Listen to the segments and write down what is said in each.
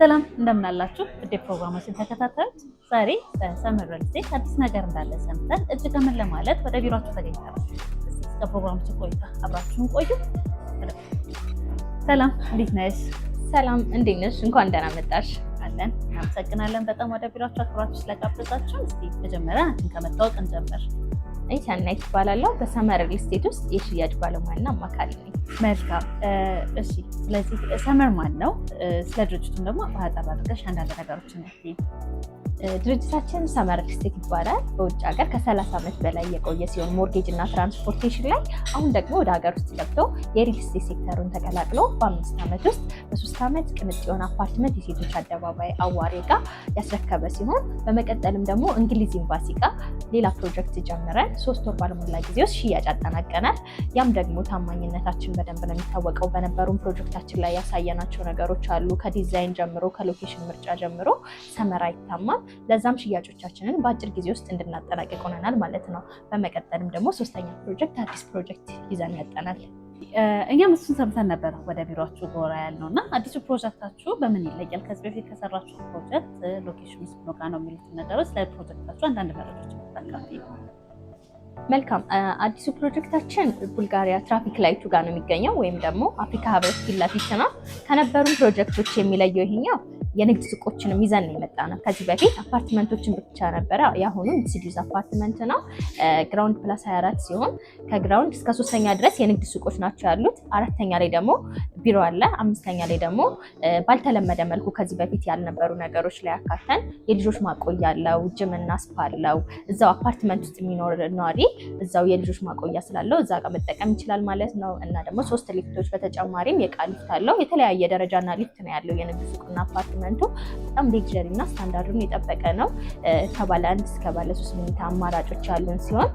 ሰላም እንደምን አላችሁ? ውድ ፕሮግራማችን ተከታታዮች፣ ዛሬ በሰመር ሪል ስቴት አዲስ ነገር እንዳለ ሰምተን እጅግ ምን ለማለት ወደ ቢሮአችሁ ተገኝተናል። እስከ ፕሮግራማችን ቆይታ አብራችሁን ቆዩ። ሰላም እንዴት ነሽ? ሰላም እንዴት ነሽ? እንኳን ደህና መጣሽ። አለን። እናመሰግናለን በጣም ወደ ቢሮአችሁ አክብራችሁ ስለጋበዛችሁ። እስቲ መጀመሪያ አንተን ከመታወቅ እንጀምር። እኔ ሰናይት እባላለሁ። በሰመር ሪል ስቴት ውስጥ የሽያጭ ባለሙያና አማካሪ ነኝ። መልካም። እሺ፣ ስለዚህ ሰመር ማን ነው? ስለ ድርጅቱም ደግሞ አጠር አድርገሽ አንዳንድ ነገሮችን ነይ። ድርጅታችን ሰመር ሪል ስቴት ይባላል። በውጭ ሀገር ከ30 ዓመት በላይ የቆየ ሲሆን ሞርጌጅ እና ትራንስፖርቴሽን ላይ አሁን ደግሞ ወደ ሀገር ውስጥ ገብቶ የሪል ስቴት ሴክተሩን ተቀላቅሎ በ5 ዓመት ውስጥ በ3 ዓመት ቅንጥ የሆነ አፓርትመንት የሴቶች አደባባይ አዋሬ ጋር ያስረከበ ሲሆን በመቀጠልም ደግሞ እንግሊዝ ኤምባሲ ጋር ሌላ ፕሮጀክት ጀምረን 3 ወር ባልሞላ ጊዜ ውስጥ ሽያጭ አጠናቀናል። ያም ደግሞ ታማኝነታችን በደንብ ነው የሚታወቀው። በነበሩን ፕሮጀክታችን ላይ ያሳየናቸው ነገሮች አሉ። ከዲዛይን ጀምሮ ከሎኬሽን ምርጫ ጀምሮ ሰመር አይታማም። ለዛም ሽያጮቻችንን በአጭር ጊዜ ውስጥ እንድናጠናቀቅ ሆነናል ማለት ነው። በመቀጠልም ደግሞ 3ኛ ፕሮጀክት አዲስ ፕሮጀክት ይዘን መጠናል። እኛም እሱን ሰምተን ነበር ወደ ቢሮአችሁ ጎራ ያልነው እና አዲሱ ፕሮጀክታችሁ በምን ይለያል? ከዚህ በፊት ከሰራችሁ ፕሮጀክት ሎኬሽን ውስጥ ሎጋ ነው የሚሉት ነገሮች ስለ ፕሮጀክታችሁ አንዳንድ መረጃዎች ተጠቃሚ። መልካም። አዲሱ ፕሮጀክታችን ቡልጋሪያ ትራፊክ ላይቱ ጋር ነው የሚገኘው ወይም ደግሞ አፍሪካ ህብረት ፊት ለፊት ነው። ከነበሩን ፕሮጀክቶች የሚለየው ይሄኛው የንግድ ሱቆችንም ይዘን የመጣ ነው። ከዚህ በፊት አፓርትመንቶችን ብቻ ነበረ። የአሁኑ ሚክስድ አፓርትመንት ነው። ግራውንድ ፕላስ 24 ሲሆን ከግራውንድ እስከ 3ኛ ድረስ የንግድ ሱቆች ናቸው ያሉት። 4ኛ ላይ ደግሞ ቢሮ አለ። 5ኛ ላይ ደግሞ ባልተለመደ መልኩ ከዚህ በፊት ያልነበሩ ነገሮች ላይ አካተን የልጆች ማቆያ አለው፣ ጅም እና ስፓ አለው። እዛው አፓርትመንት ውስጥ የሚኖር ነዋሪ እዛው የልጆች ማቆያ ስላለው እዛ ጋር መጠቀም ይችላል ማለት ነው። እና ደግሞ 3 ሊፍቶች በተጨማሪም የዕቃ ሊፍት አለው። የተለያየ ደረጃና ሊፍት ነው ያለው የንግድ ሱቅና አፓርትመንቱ በጣም ሌክዠሪ እና ስታንዳርዱን የጠበቀ ነው። ከባለ 1 እስከ ባለ 3 መኝታ አማራጮች ያሉን ሲሆን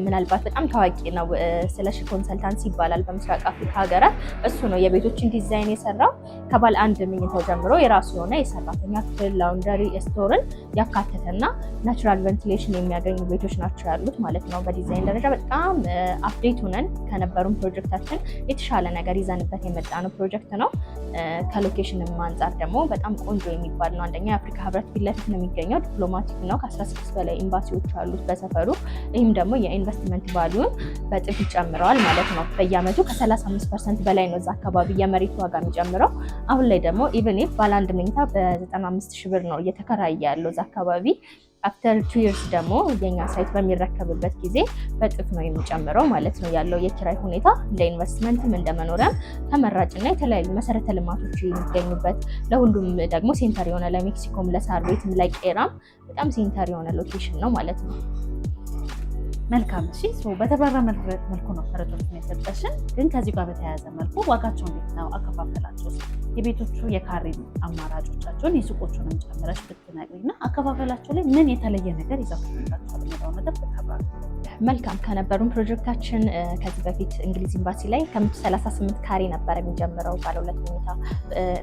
ምናልባት በጣም ታዋቂ ነው ስለሺ ኮንሰልታንሲ ይባላል በምስራቅ አፍሪካ ሀገራት። እሱ ነው የቤቶችን ዲዛይን የሰራው። ከባለ 1 መኝታው ጀምሮ የራሱ የሆነ የሰራተኛ ክፍል፣ ላውንደሪ፣ ስቶርን ያካተተና ናቹራል ቬንቲሌሽን የሚያገኙ ቤቶች ናቸው ያሉት ማለት ነው። በዲዛይን ደረጃ በጣም አፕዴት ሆነን ከነበሩን ፕሮጀክታችን የተሻለ ነገር ይዘንበት የመጣ ነው ፕሮጀክት ነው። ከሎኬሽንም አንጻር ደግሞ በጣም ቆንጆ የሚባል ነው። አንደኛ የአፍሪካ ህብረት ፊት ለፊት ነው የሚገኘው። ዲፕሎማቲክ ነው። ከ16 በላይ ኤምባሲዎች አሉት በሰፈሩ። ይህም ደግሞ የኢንቨስትመንት ቫልዩን በጥፍ ይጨምረዋል ማለት ነው። በየአመቱ ከ35% በላይ ነው እዛ አካባቢ የመሬት ዋጋ የሚጨምረው። አሁን ላይ ደግሞ ኢቨን ኢፍ ባለ 1 መኝታ በ95 ሺህ ብር ነው እየተከራየ ያለው እዛ አካባቢ። አፍተር 2 ይርስ ደግሞ የኛ ሳይት በሚረከብበት ጊዜ በጥፍ ነው የሚጨምረው ማለት ነው። ያለው የኪራይ ሁኔታ ለኢንቨስትመንትም እንደመኖሪያም ተመራጭና የተለያዩ መሰረተ ልማቶች የሚገኙበት ለሁሉም ደግሞ ሴንተር የሆነ ለሜክሲኮም፣ ለሳር ቤትም፣ ለቄራም በጣም ሴንተር የሆነ ሎኬሽን ነው ማለት ነው። መልካም። እሺ፣ በተብራራ መልኩ ነው መረጃዎችን የሰጠሽን። ግን ከዚህ ጋር በተያያዘ መልኩ ዋጋቸው እንዴት ነው? አከፋፈላቸው፣ የቤቶቹ የካሬ አማራጮቻቸውን የሱቆቹንም ጨምረሽ ብትነግሪና አከፋፈላቸው ላይ ምን የተለየ ነገር ይዛችሁ መጣችኋል የሚለው ነገር ብታብራሪ። መልካም። ከነበሩን ፕሮጀክታችን ከዚህ በፊት እንግሊዝ ኤምባሲ ላይ ከ138 ካሬ ነበር የሚጀምረው ባለ 2 መኝታ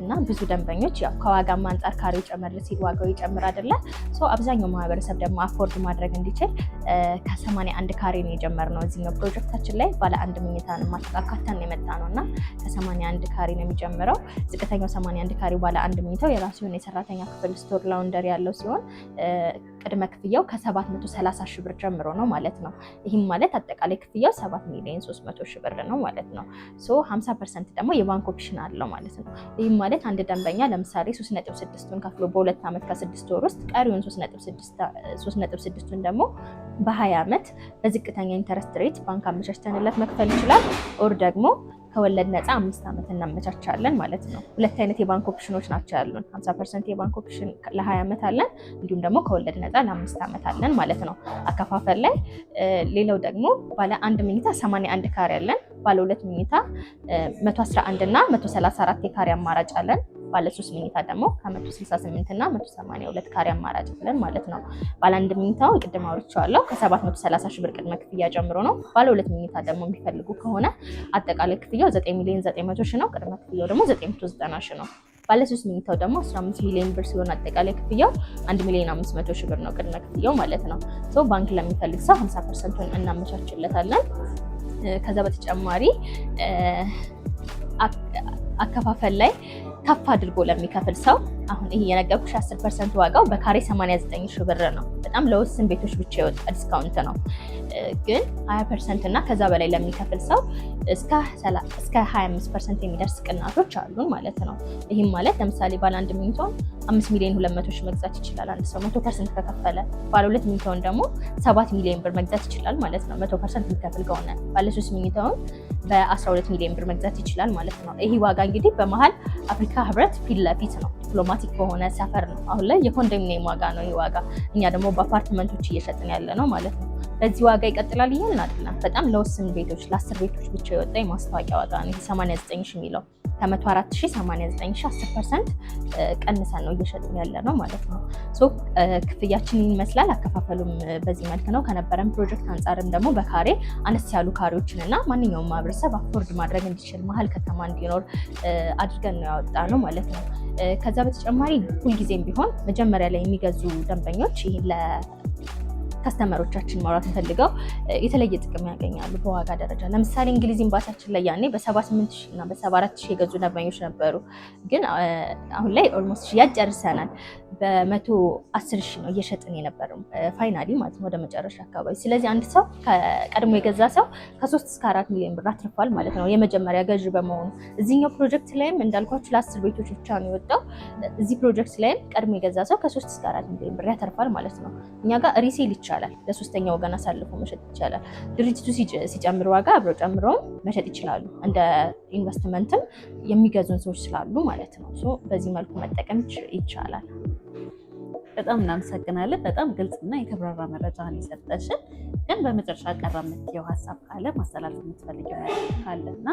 እና ብዙ ደንበኞች ያው ከዋጋም አንጻር ካሬው ጨመር ሲል ዋጋው ይጨምር አይደለ? አብዛኛው ማህበረሰብ ደግሞ አፎርድ ማድረግ እንዲችል ከ81 ካሬ ነው የጀመርነው። እዚህኛው ፕሮጀክታችን ላይ ባለ 1 መኝታን ማስተካከተን የመጣ ነው እና ከ81 ካሬ ነው የሚጀምረው። ዝቅተኛው 81 ካሬ ባለ 1 መኝታው የራሱ የሆነ የሰራተኛ ክፍል፣ ስቶር፣ ላውንደሪ ያለው ሲሆን ቅድመ ክፍያው ከ730 ሺህ ብር ጀምሮ ነው ማለት ነው። ይህም ማለት አጠቃላይ ክፍያው 7,300,000 ብር ነው ማለት ነው። 50% ደግሞ የባንክ ኦፕሽን አለው ማለት ነው። ይህም ማለት አንድ ደንበኛ ለምሳሌ 3.6ቱን ከፍሎ በ2 ዓመት ከ6 ወር ውስጥ ቀሪውን 3.6ቱን ደግሞ በ20 ዓመት በዝቅተኛ ኢንተረስት ሬት ባንክ አመቻችተንለት መክፈል ይችላል። ኦር ደግሞ ከወለድ ነፃ 5 ዓመት እናመቻቻለን ማለት ነው። 2 አይነት የባንክ ኦፕሽኖች ናቸው ያሉን። 50% የባንክ ኦፕሽን ለ20 ዓመት አለን፣ እንዲሁም ደግሞ ከወለድ ነፃ ለ5 ዓመት አለን ማለት ነው አከፋፈል ላይ። ሌላው ደግሞ ባለ 1 መኝታ 81 ካሬ አለን። ባለ 2 መኝታ 111 እና 134 የካሬ አማራጭ አለን። ባለ 3 መኝታ ደግሞ ከ168 እና 182 ካሬ አማራጭ አለን ማለት ነው። ባለ 1 መኝታውን ቅድም አውርቼዋለሁ ከ730 ሺህ ብር ቅድመ ክፍያ ጀምሮ ነው። ባለ 2 መኝታ ደግሞ የሚፈልጉ ከሆነ አጠቃላይ ክፍያው 9,900,000 ነው። ቅድመ ክፍያው ደግሞ 990,000 ነው። ባለ 3 መኝታው ደግሞ 15 ሚሊዮን ብር ሲሆን አጠቃላይ ክፍያው 1,500,000 ብር ነው ቅድመ ክፍያው ማለት ነው። ባንክ ለሚፈልግ ሰው 50%ን እናመቻችለታለን። ከዛ በተጨማሪ አከፋፈል ላይ ከፍ አድርጎ ለሚከፍል ሰው አሁን ይሄ የነገርኩሽ 10% ዋጋው በካሬ 89 ሺህ ብር ነው። በጣም ለውስን ቤቶች ብቻ የወጣ ዲስካውንት ነው። ግን 20% እና ከዛ በላይ ለሚከፍል ሰው እስከ 25% የሚደርስ ቅናቶች አሉን ማለት ነው። ይህም ማለት ለምሳሌ ባለ 1 መኝታውን 5 ሚሊዮን 200 ሺህ መግዛት ይችላል አንድ ሰው 100% ከከፈለ። ባለ 2 መኝታውን ደግሞ 7 ሚሊዮን ብር መግዛት ይችላል ማለት ነው 100% የሚከፍል ከሆነ። ባለ 3 መኝታውን በ12 ሚሊዮን ብር መግዛት ይችላል ማለት ነው። ይህ ዋጋ እንግዲህ በመሀል አፍሪካ ህብረት ፊት ለፊት ነው፣ ዲፕሎማቲክ በሆነ ሰፈር ነው። አሁን ላይ የኮንዶሚኒየም ዋጋ ነው ይህ ዋጋ። እኛ ደግሞ በአፓርትመንቶች እየሸጥን ያለ ነው ማለት ነው። በዚህ ዋጋ ይቀጥላል እያልን አይደለም። በጣም ለውስን ቤቶች ለ10 ቤቶች ብቻ የወጣ የማስታወቂያ ዋጋ ነው 89 ሺህ የሚለው ከ104 ሺህ 89 ሺህ 10% ቀንሰን ነው እየሸጥን ያለ ነው ማለት ነው። ክፍያችን ይመስላል። አከፋፈሉም በዚህ መልክ ነው። ከነበረን ፕሮጀክት አንጻርም ደግሞ በካሬ አነስ ያሉ ካሬዎችን እና ማንኛውም ማህበረሰብ አፎርድ ማድረግ እንዲችል መሀል ከተማ እንዲኖር አድርገን ነው ያወጣ ነው ማለት ነው። ከዛ በተጨማሪ ሁልጊዜም ቢሆን መጀመሪያ ላይ የሚገዙ ደንበኞች ይህን ከስተመሮቻችን ማውራት ፈልገው የተለየ ጥቅም ያገኛሉ በዋጋ ደረጃ። ለምሳሌ እንግሊዝ ኤምባሲያችን ላይ ያኔ በ78 ሺህ እና በ74 ሺህ የገዙ ደንበኞች ነበሩ። ግን አሁን ላይ ኦልሞስት ሽያጭ ጨርሰናል። በ110 ሺህ ነው እየሸጥን የነበረው ፋይናሊ ማለት ነው ወደ መጨረሻ አካባቢ። ስለዚህ አንድ ሰው ቀድሞ የገዛ ሰው ከ3 እስከ 4 ሚሊዮን ብር አትርፏል ማለት ነው የመጀመሪያ ገዥ በመሆኑ። እዚህኛው ፕሮጀክት ላይም እንዳልኳችሁ ለ10 ቤቶች ብቻ ነው የወጣው። እዚህ ፕሮጀክት ላይም ቀድሞ የገዛ ሰው ከ3 እስከ 4 ሚሊዮን ብር ያተርፋል ማለት ነው። እኛ ጋር ሪሴል ይቻላል፣ ለሶስተኛ ወገን አሳልፎ መሸጥ ይቻላል። ድርጅቱ ሲጨምር ዋጋ አብረው ጨምረው መሸጥ ይችላሉ። እንደ ኢንቨስትመንትም የሚገዙን ሰዎች ስላሉ ማለት ነው። በዚህ መልኩ መጠቀም ይቻላል። በጣም እናመሰግናለን። በጣም ግልጽና የተብራራ መረጃ ነው የሰጠሽን። ግን በመጨረሻ ቀረ የምትየው ሀሳብ ካለ ማስተላለፍ የምትፈልጊው ነገር ካለና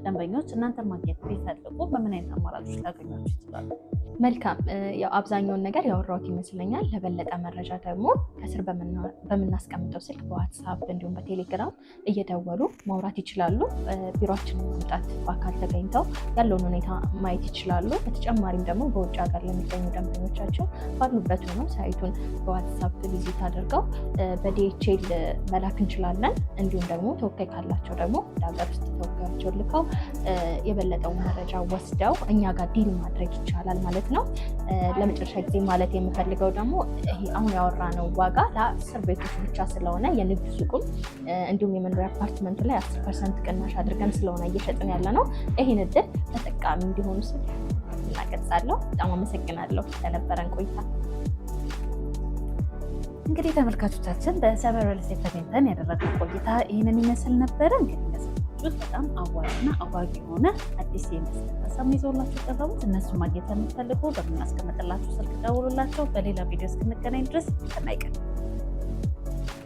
ደንበኞች እናንተ ማግኘት ቢፈልጉ በምን አይነት አማራጮች ሊያገኟችሁ ይችላሉ? መልካም፣ ያው አብዛኛውን ነገር ያወራሁት ይመስለኛል። ለበለጠ መረጃ ደግሞ ከስር በምናስቀምጠው ስልክ በዋትሳፕ እንዲሁም በቴሌግራም እየደወሉ ማውራት ይችላሉ። ቢሮአችንን መምጣት በአካል ተገኝተው ያለውን ሁኔታ ማየት ይችላሉ። በተጨማሪም ደግሞ በውጭ ሀገር ለሚገኙ ደንበኞቻችን ባሉበት ሆነው ሳይቱን በዋትሳፕ ቪዚት አድርገው በዲኤችኤል መላክ እንችላለን። እንዲሁም ደግሞ ተወካይ ካላቸው ደግሞ ለሀገር ውስጥ ተወካዮቻቸውን ልከው የበለጠውን መረጃ ወስደው እኛ ጋር ዲል ማድረግ ይቻላል ማለት ነው። ለመጨረሻ ጊዜ ማለት የምፈልገው ደግሞ ይሄ አሁን ያወራነው ዋጋ ለ10 ቤቶች ብቻ ስለሆነ የንግድ ሱቁም እንዲሁም የመኖሪያ አፓርትመንቱ ላይ 10% ቅናሽ አድርገን ስለሆነ እየሸጥን ያለ ነው። ይህን እድል ተጠቃሚ እንዲሆኑ ስል እናቀርጻለሁ። በጣም አመሰግናለሁ ለነበረን ቆይታ። እንግዲህ ተመልካቾቻችን በሰበር ሪል ስቴት ተገኝተን ያደረግነው ቆይታ ይህንን ይመስል ነበረ። እንግዲህ እንደሰማችሁት በጣም አዋጭና አጓጊ የሆነ አዲስ የኢንቨስትመንት ሀሳብ ይዘውላችሁ ቀረቡት። እነሱ ማግኘት የምትፈልጉ በምናስቀምጥላችሁ ስልክ ደውሉላቸው። በሌላ ቪዲዮ እስክንገናኝ ድረስ ሰናይ ቀን።